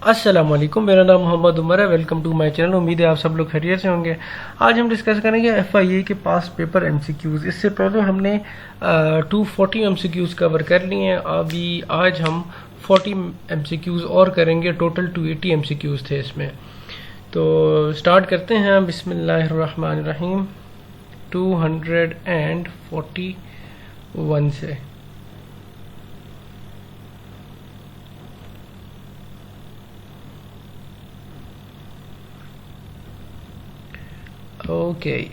अस्सलाम वालेकुम, मेरा नाम मोहम्मद उमर है। Welcome to my channel. उम्मीद है आप सब लोग खैरियत से होंगे। आज हम डिस्कस करेंगे एफआईए के पास पेपर एमसीक्यूज़। इससे पहले हमने 240 एमसीक्यूज़ कवर कर लिए हैं। अभी आज हम 40 एमसीक्यूज़ और करेंगे। टोटल 280 एमसीक्यूज़ थे इसमें। तो स्टार्ट करते हैं बिस्मिल्लाहिर्रहमानिर्रहीम 241 से। Okay.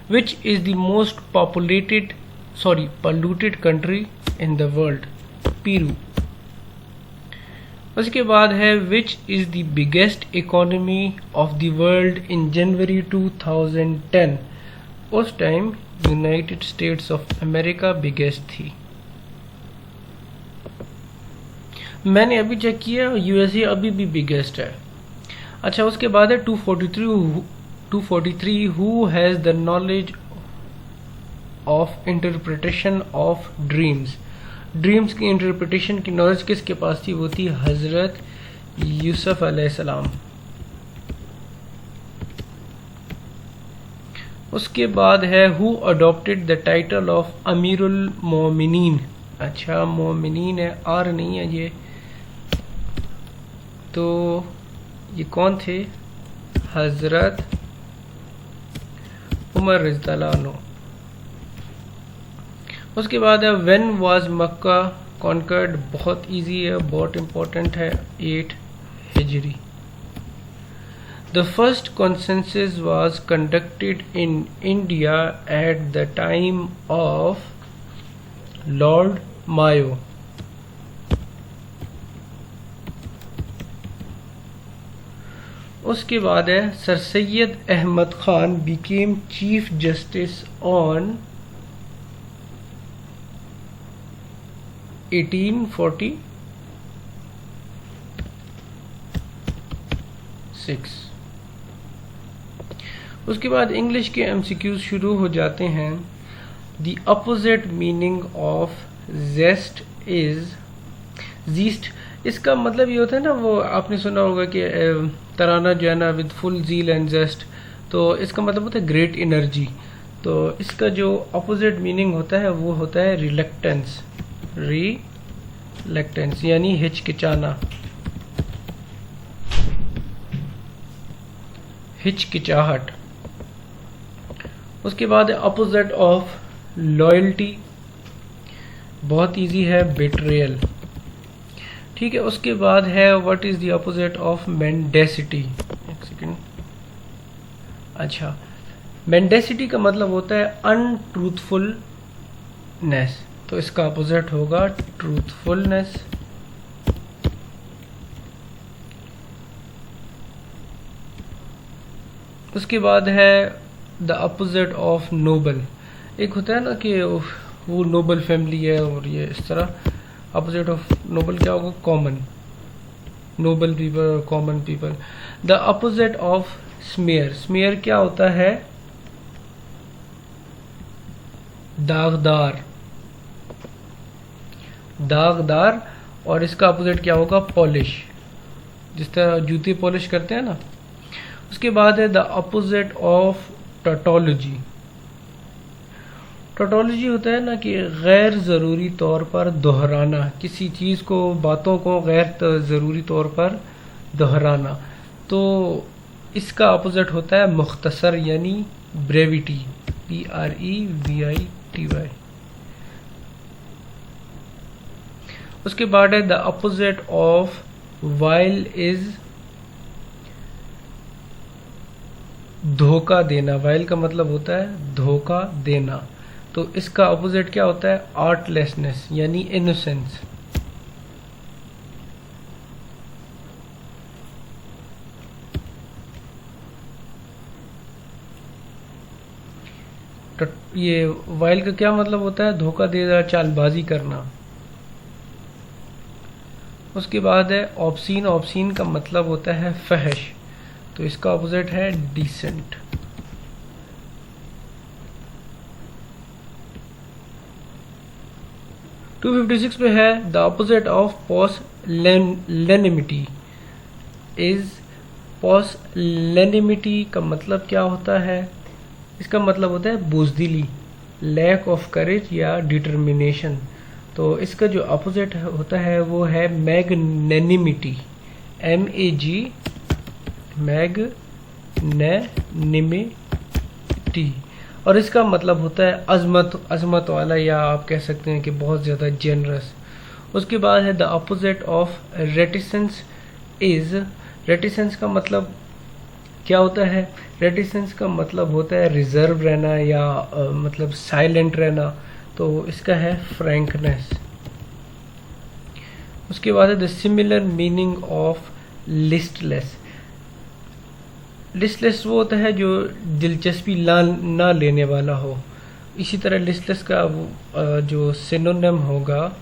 Which is the most polluted country in the world? Peru. उसके बाद है which is the biggest economy of the world in January 2010? उस time United states of America biggest थी। मैंने अभी चेक किया, यूएसए अभी भी बिगेस्ट है। अच्छा, उसके बाद है 243 who has the knowledge of interpretation of dreams? Dreams की इंटरप्रिटेशन की नॉलेज किसके पास थी? वो थी हजरत यूसुफ अलैहिस्सलाम। उसके बाद है who adopted the title of अमीरुल मोमिनीन? अच्छा, मोमिनीन है, आर नहीं है ये, तो ये कौन थे? हजरत उमर रज़ियल्लाहु अन्हु। उसके बाद है व्हेन वाज मक्का कॉन्कर्ड? बहुत इजी है, बहुत इंपॉर्टेंट है, 8 हिजरी। The first consensus was conducted in India at the time of Lord Mayo. उसके बाद है sir Syed Ahmad Khan became chief justice on 1846। उसके बाद इंग्लिश के एमसीक्यूज शुरू हो जाते हैं। The opposite meaning of jest is gist. इसका मतलब ये होता है ना, वो आपने सुना होगा कि तराना जो है ना, विद फुल जील एंड जेस्ट, तो इसका मतलब होता है ग्रेट एनर्जी। तो इसका जो अपोजिट मीनिंग होता है वो होता है रिलेक्टेंस। रिलेक्टेंस यानी हिचकिचाना, हिचकिचाहट। उसके बाद अपोजिट ऑफ लॉयल्टी, बहुत इजी है, बेट्रेयल। ठीक है। उसके बाद है what is the opposite of mendacity? एक सेकेंड। अच्छा, मेंडेसिटी का मतलब होता है अनट्रूथफुलनेस, तो इसका अपोजिट होगा ट्रूथफुलनेस। उसके बाद है द अपोजिट ऑफ नोबल। एक होता है ना कि वो नोबल फैमिली है और ये इस तरह। अपोजिट ऑफ नोबल क्या होगा? कॉमन। नोबल पीपल और common people. The opposite of smear. Smear क्या होता है? दागदार। दागदार। और इसका अपोजिट क्या होगा? पॉलिश, जिस तरह जूते पॉलिश करते हैं ना। उसके बाद है the opposite of tautology. Tautology होता है ना कि गैर ज़रूरी तौर पर दोहराना, किसी चीज़ को, बातों को गैर ज़रूरी तौर पर दोहराना। तो इसका अपोजिट होता है मुख्तसर यानी ब्रेविटी, BREVITY। उसके बाद है the opposite of while is धोखा देना। वाइल का मतलब होता है धोखा देना, तो इसका अपोजिट क्या होता है? आर्टलेसनेस यानी इनोसेंस। तो ये वाइल का क्या मतलब होता है? धोखा देना, चालबाजी करना। उसके बाद है ऑब्सीन। ऑब्सीन का मतलब होता है फहश, तो इसका अपोजिट है डिसेंट। 256 पे है द अपोजिट ऑफ पॉसलैनिमिटी इज, पॉसलैनिमिटी का मतलब क्या होता है? इसका मतलब होता है बुज़दिली, लैक ऑफ करेज या डिटर्मिनेशन। तो इसका जो अपोजिट होता है वो है मैग्नैनिमिटी, MAG, मैग्नैनिमिटी, और इसका मतलब होता है अजमत वाला, या आप कह सकते हैं कि बहुत ज़्यादा जेनरस। उसके बाद है द अपोजिट ऑफ रेटिसेंस इज, रेटिसेंस का मतलब क्या होता है? रेटिसेंस का मतलब होता है रिजर्व रहना या मतलब साइलेंट रहना, तो इसका है फ्रैंकनेस। उसके बाद है the similar meaning of listless. Listless वो होता है जो दिलचस्पी ना लेने वाला हो। इसी तरह लिस्टलेस का जो सिनोनिम होगा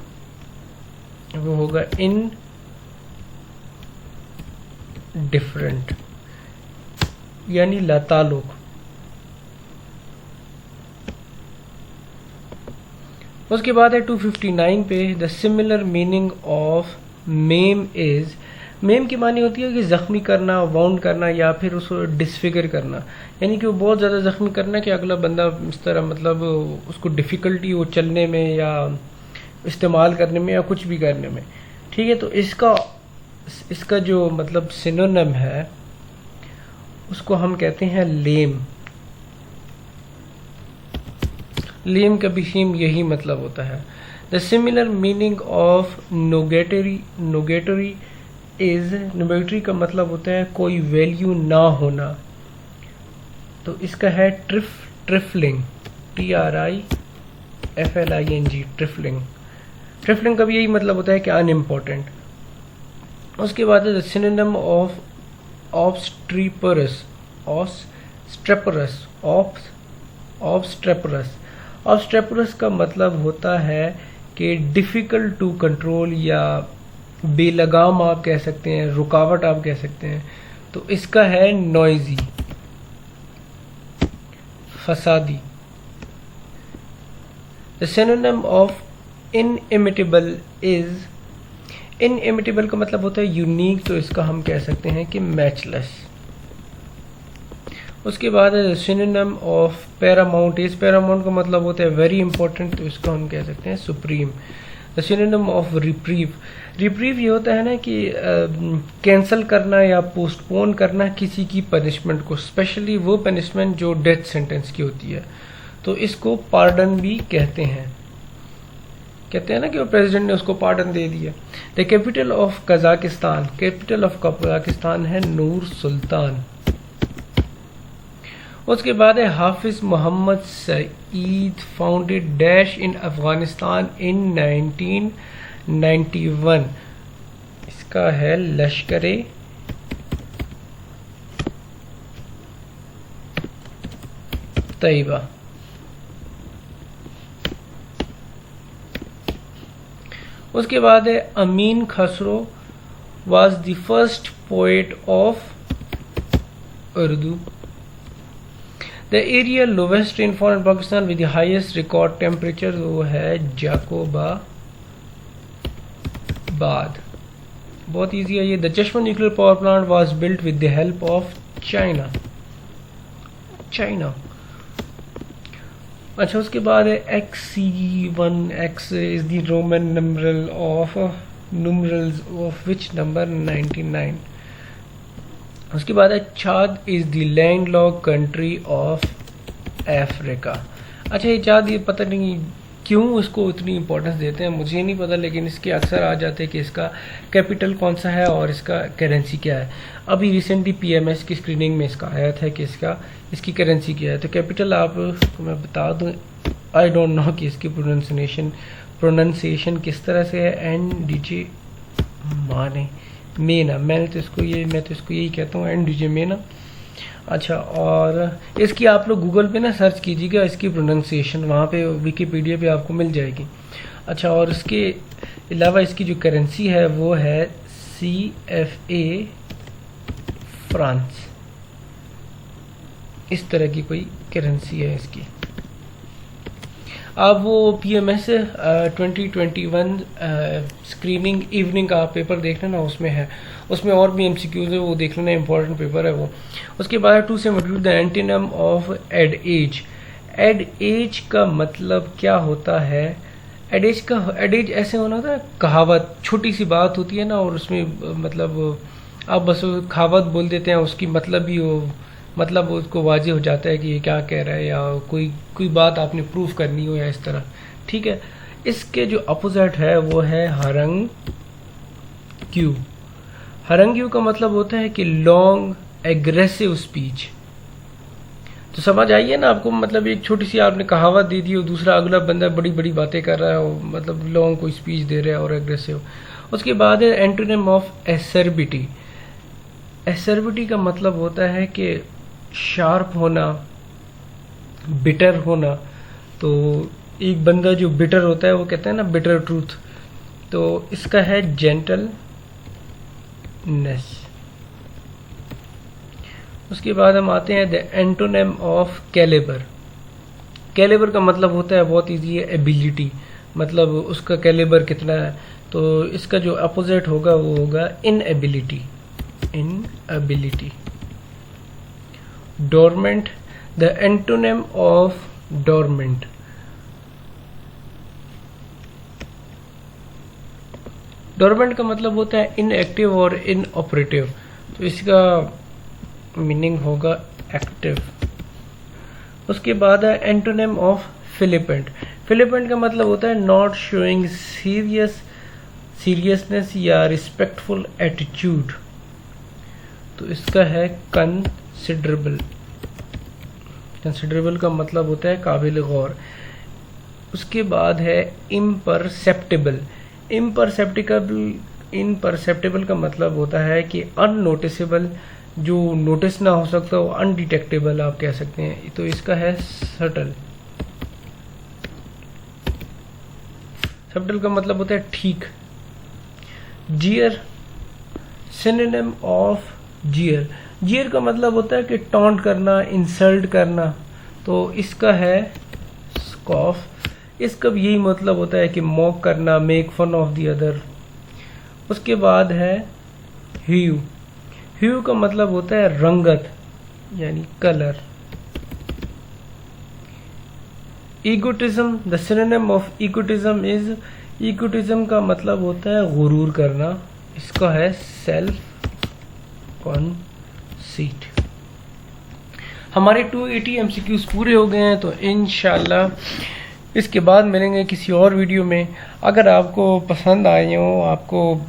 वो होगा इनडिफरेंट, यानी लाताल्लुक। उसके बाद है 259 पे the similar meaning of ma'am is, ma'am की मानी होती है कि जख्मी करना, वाउंड करना या फिर उसको डिसफिगर करना, यानी कि वो बहुत ज़्यादा जख्मी करना कि अगला बंदा इस तरह मतलब उसको डिफ़िकल्टी हो चलने में या इस्तेमाल करने में या कुछ भी करने में। ठीक है, तो इसका जो मतलब सिनोनिम है उसको हम कहते हैं लेम। लेम का भी सेम यही मतलब होता है। The similar meaning of nugatory is, nugatory का मतलब होता है कोई वैल्यू ना होना, तो इसका है ट्रिफलिंग, TRIFLING, ट्रिफलिंग। ट्रिफलिंग का भी यही मतलब होता है कि अनइम्पोर्टेंट। उसके बाद है द सिनोनिम ऑफ ऑब्स्ट्रेपरस, ऑब्स्ट्रेपरस का मतलब होता है कि डिफ़िकल्ट टू कंट्रोल या बेलगाम आप कह सकते हैं, रुकावट आप कह सकते हैं, तो इसका है नॉइजी, फसादी। The synonym of inimitable is, inimitable का मतलब होता है यूनिक, तो इसका हम कह सकते हैं कि मैचलेस। उसके बाद synonym of Paramount is, Paramount का मतलब होता है वेरी इंपॉर्टेंट, तो इसको हम कह सकते हैं supreme. The synonym of reprieve, reprieve ये होता है ना कि कैंसिल करना या पोस्टपोन करना किसी की पनिशमेंट को, स्पेशली वो पनिशमेंट जो डेथ सेंटेंस की होती है, तो इसको पार्डन भी कहते हैं। कहते हैं ना कि वो प्रेसिडेंट ने उसको पार्डन दे दिया। The capital of Kazakhstan, capital of Kazakhstan है नूर सुल्तान। उसके बाद है Hafiz Mohammad Saeed founded dash in Afghanistan in 1991, इसका है लश्कर-ए तैयबा। उसके बाद है Amin Khusro was the first poet of Urdu. The area lowest rainfall in Pakistan with the highest record temperature वो है जाकोबाबाद। बहुत इजी है ये। The Chashma nuclear power plant was built with the help of China. अच्छा, उसके बाद है XC1, is the Roman numerals of which number 99। उसके बाद है Chad is the landlocked country of Africa. अच्छा, ये चाद, ये पता नहीं क्यों इसको इतनी इंपॉर्टेंस देते हैं, मुझे नहीं पता, लेकिन इसके अक्सर आ जाते हैं कि इसका कैपिटल कौन सा है और इसका करेंसी क्या है। अभी रिसेंटली PMS की स्क्रीनिंग में इसका आया था कि इसकी करेंसी क्या है। तो कैपिटल आपको मैं बता दूं, आई डोंट नो कि इसकी प्रोनाउंसिएशन किस तरह से है। NDJ मेना, मैं तो इसको यही कहता हूँ, NDJ मेना। अच्छा, और इसकी आप लोग गूगल पे ना सर्च कीजिएगा इसकी प्रोनाउंसिएशन, वहाँ पे विकीपीडिया पे आपको मिल जाएगी। अच्छा, और इसके अलावा इसकी जो करेंसी है वो है CFA फ्रांस, इस तरह की कोई करेंसी है इसकी। आप वो PMS 2021 स्क्रीनिंग इवनिंग का आप पेपर देख लेना, उसमें है, उसमें और भी MCQs है, वो देख लेना, इंपॉर्टेंट पेपर है वो। उसके बाद 272 the antonym of adage. Adage का मतलब क्या होता है? एड एज ऐसे होना था, कहावत, छोटी सी बात होती है ना, और उसमें मतलब आप बस कहावत बोल देते हैं, उसकी मतलब ही वो मतलब उसको वाज़ेह हो जाता है कि ये क्या कह रहा है, या कोई बात आपने प्रूफ करनी हो या इस तरह, ठीक है। इसके जो अपोजिट है वो है हरंग क्यू। हरंग क्यू का मतलब होता है कि लॉन्ग एग्रेसिव स्पीच। तो समझ आइए ना आपको, मतलब एक छोटी सी आपने कहावत दे दी और दूसरा अगला बंदा बड़ी बड़ी बातें कर रहा है और मतलब लॉन्ग कोई स्पीच दे रहा है और एग्रेसिव। उसके बाद है एंटोनिम ऑफ एसर्बिटी। एसर्बिटी का मतलब होता है कि शार्प होना, बिटर होना। तो एक बंदा जो बिटर होता है वो कहते हैं ना बिटर ट्रूथ, तो इसका है जेंटलनेस। उसके बाद हम आते हैं the antonym of calibre. Calibre का मतलब होता है, बहुत इजी है, एबिलिटी, मतलब उसका कैलिबर कितना है। तो इसका जो अपोजिट होगा वो होगा inability. Inability. Dormant. The antonym of dormant. Dormant का मतलब होता है इनएक्टिव और इनऑपरेटिव, तो इसका मीनिंग होगा एक्टिव। उसके बाद है एंटोनिम ऑफ फिलिपेंट। फिलिपेंट का मतलब होता है नॉट शोइंग सीरियसनेस या रिस्पेक्टफुल एटीट्यूड, तो इसका है कंसिडरेबल। कंसिडरेबल का मतलब होता है काबिल गौर। उसके बाद है इम्परसेप्टिबल। इम्परसेप्टिबल का मतलब होता है कि अननोटिसेबल, जो नोटिस ना हो सकता वो अनडिटेक्टेबल आप कह सकते हैं, तो इसका है सटल। सटल का मतलब होता है ठीक। जियर। सिनोनिम ऑफ जियर। जियर का मतलब होता है कि टॉन्ट करना, इंसल्ट करना, तो इसका है स्कॉफ। इसका भी यही मतलब होता है कि मॉक करना, make fun of the other. उसके बाद है ह्यू। ह्यू का मतलब होता है रंगत, यानी colour. Egotism. The synonym of egotism is, egotism का मतलब होता है गुरूर करना, इसका है सेल्फ कॉन्सीट। हमारे 280 MCQs पूरे हो गए हैं, तो इंशाल्लाह इसके बाद मिलेंगे किसी और वीडियो में। अगर आपको पसंद आए हो, आपको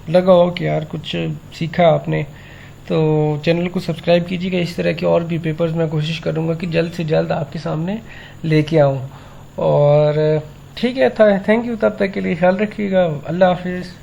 लगा हो कि यार कुछ सीखा आपने, तो चैनल को सब्सक्राइब कीजिएगा। इस तरह के और भी पेपर्स मैं कोशिश करूँगा कि जल्द से जल्द आपके सामने लेके आऊँ। और ठीक है, थैंक यू, तब तक के लिए ख्याल रखिएगा। अल्लाह हाफिज़।